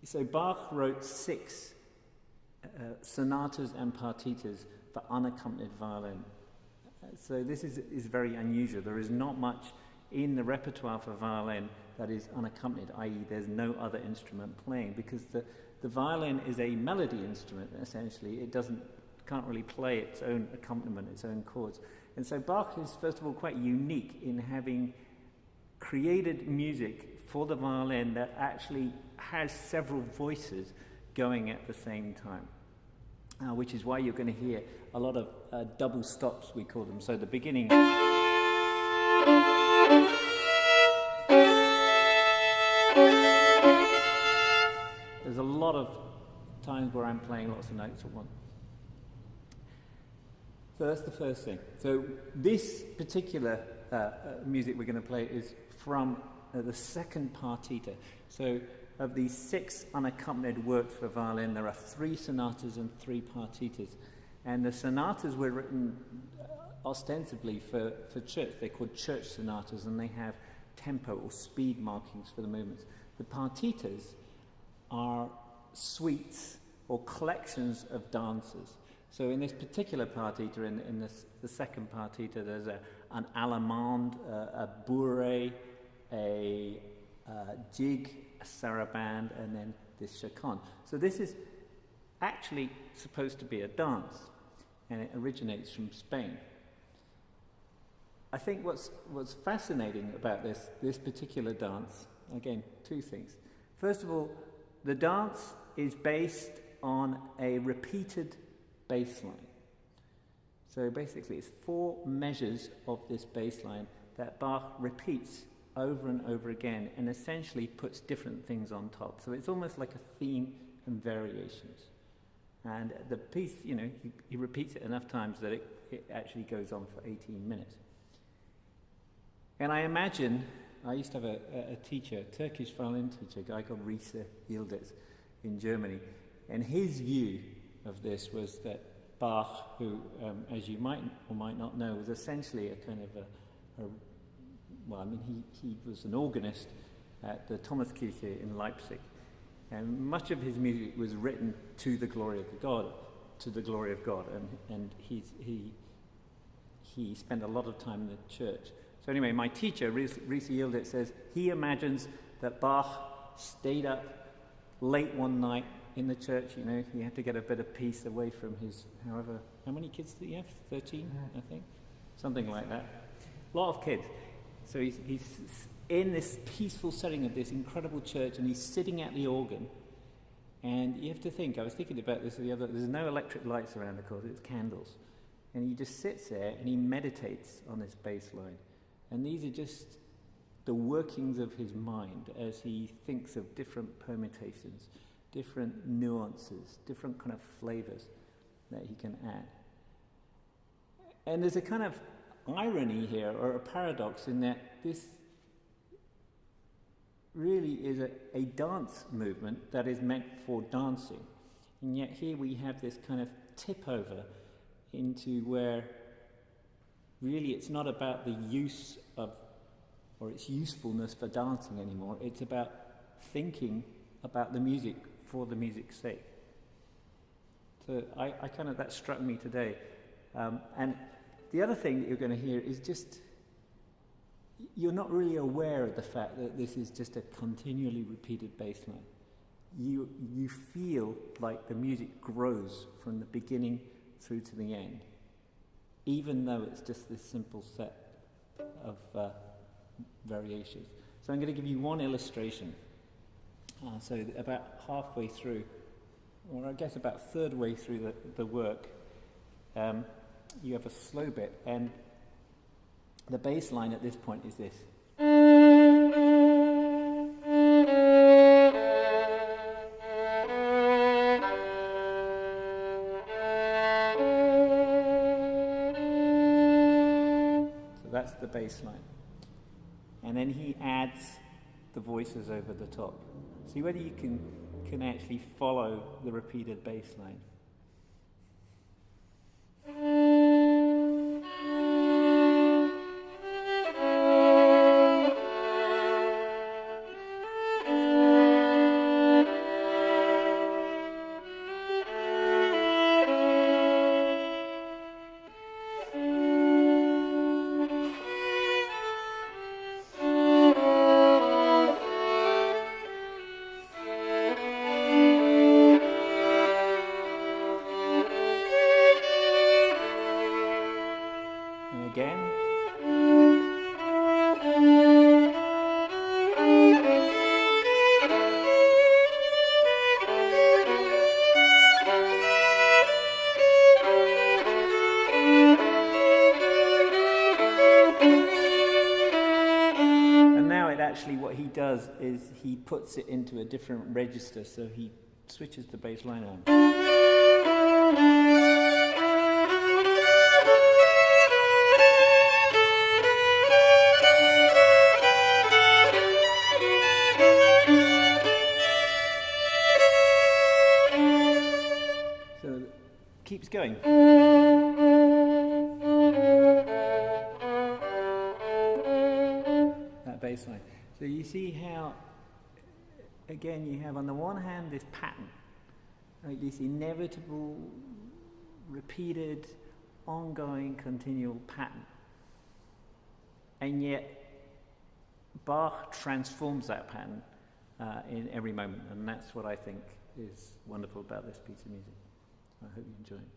So Bach wrote 6 sonatas and partitas for unaccompanied violin. So this is very unusual. There is not much in the repertoire for violin that is unaccompanied, i.e. there's no other instrument playing, because the violin is a melody instrument, essentially. It can't really play its own accompaniment, its own chords. And so Bach is, first of all, quite unique in having created music for the violin that actually has several voices going at the same time, which is why you're going to hear a lot of double stops, we call them. So the beginning... There's a lot of times where I'm playing lots of notes at once. So that's the first thing. So this particular music we're going to play is from the second partita. So of these 6 unaccompanied works for violin, there are 3 sonatas and 3 partitas. And the sonatas were written ostensibly for church. They're called church sonatas, and they have tempo or speed markings for the movements. The partitas are suites or collections of dances. So in this particular partita, in the second partita, there's an allemande, a bourrée, a jig, a sarabande, and then this chaconne. So this is actually supposed to be a dance, and it originates from Spain. I think what's fascinating about this particular dance, again, 2 things. First of all, the dance is based on a repeated bass line. So basically it's 4 measures of this bass line that Bach repeats over and over again and essentially puts different things on top. So it's almost like a theme and variations. And the piece, he repeats it enough times that it actually goes on for 18 minutes. And I imagine, I used to have a teacher, a Turkish violin teacher, a guy called Riese Yildiz in Germany, and his view of this was that Bach, who, as you might or might not know, was essentially a kind of he was an organist at the Thomaskirche in Leipzig, and much of his music was written to the glory of God, and he spent a lot of time in the church. So anyway, my teacher, Riese Yildiz, says he imagines that Bach stayed up late one night in the church. He had to get a bit of peace away from his, how many kids did he have? 13, I think? Something like that. A lot of kids. So he's in this peaceful setting of this incredible church, and he's sitting at the organ. And you have to think, I was thinking about this there's no electric lights around, of course, it's candles. And he just sits there and he meditates on this bass line. And these are just the workings of his mind as he thinks of different permutations, different nuances, different kind of flavors that he can add. And there's a kind of irony here, or a paradox, in that this really is a dance movement that is meant for dancing. And yet here we have this kind of tip over into where really it's not about the use of, or its usefulness for dancing anymore. It's about thinking about the music for the music's sake. So I kind of, that struck me today. And the other thing that you're going to hear is just, you're not really aware of the fact that this is just a continually repeated bass line. You feel like the music grows from the beginning through to the end, even though it's just this simple set of variations. So I'm going to give you one illustration. So about halfway through, or I guess about third way through the work, you have a slow bit, and the bass line at this point is this. So that's the bass line. And then he adds the voices over the top. See whether you can actually follow the repeated bass line. is he puts it into a different register, so he switches the bass line on. So it keeps going. That bass line. So you see how, again, you have on the one hand this pattern, right, this inevitable, repeated, ongoing, continual pattern. And yet, Bach transforms that pattern in every moment, and that's what I think is wonderful about this piece of music. I hope you enjoy it.